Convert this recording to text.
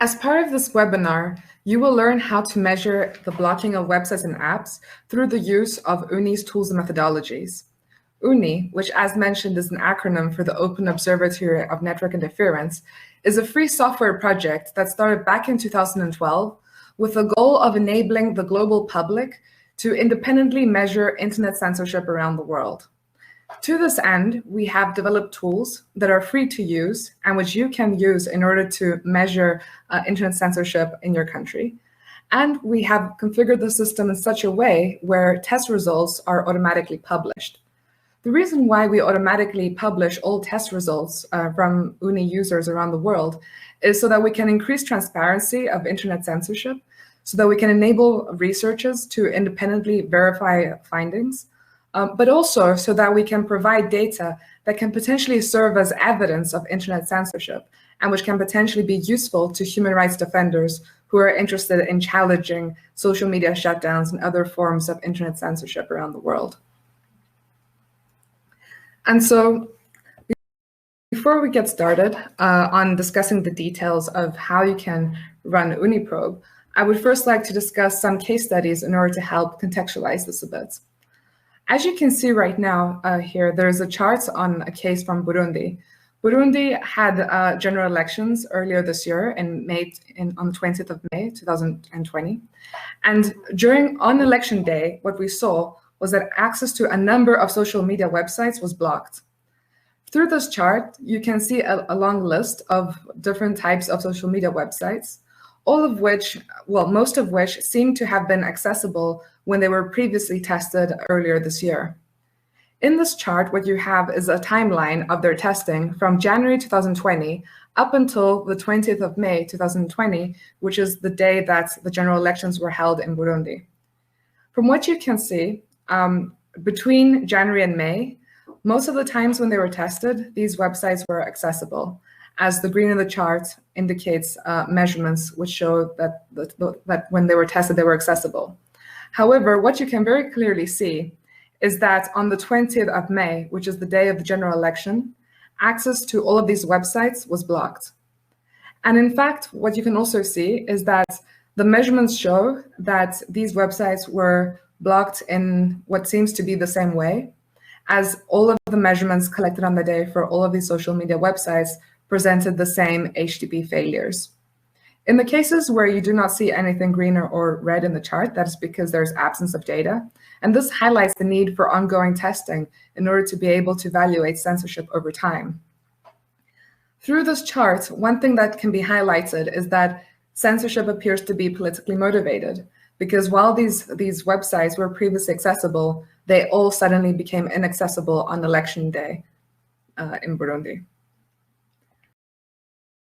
As part of this webinar, you will learn how to measure the blocking of websites and apps through the use of OONI's tools and methodologies. OONI, which as mentioned is an acronym for the Open Observatory of Network Interference, is a free software project that started back in 2012 with the goal of enabling the global public to independently measure internet censorship around the world. To this end, we have developed tools that are free to use and which you can use in order to measure internet censorship in your country. And we have configured the system in such a way where test results are automatically published. The reason why we automatically publish all test results from OONI users around the world is so that we can increase transparency of internet censorship, so that we can enable researchers to independently verify findings, but also so that we can provide data that can potentially serve as evidence of internet censorship and which can potentially be useful to human rights defenders who are interested in challenging social media shutdowns and other forms of internet censorship around the world. And so before we get started on discussing the details of how you can run OONI probe, I would first like to discuss some case studies in order to help contextualize this a bit. As you can see right now here, there's a chart on a case from Burundi. Burundi had general elections earlier this year on the 20th of May, 2020. And on election day, what we saw was that access to a number of social media websites was blocked. Through this chart, you can see a long list of different types of social media websites, all of which, well, most of which seem to have been accessible when they were previously tested earlier this year. In this chart, what you have is a timeline of their testing from January 2020 up until the 20th of May 2020, which is the day that the general elections were held in Burundi. From what you can see, between January and May, most of the times when they were tested, these websites were accessible, as the green in the chart indicates measurements which show that when they were tested, they were accessible. However, what you can very clearly see is that on the 20th of May, which is the day of the general election, access to all of these websites was blocked. And in fact, what you can also see is that the measurements show that these websites were blocked in what seems to be the same way, as all of the measurements collected on the day for all of these social media websites presented the same HTTP failures. In the cases where you do not see anything green or red in the chart, that is because there's absence of data. And this highlights the need for ongoing testing in order to be able to evaluate censorship over time. Through this chart, one thing that can be highlighted is that censorship appears to be politically motivated, because while these websites were previously accessible, they all suddenly became inaccessible on election day in Burundi.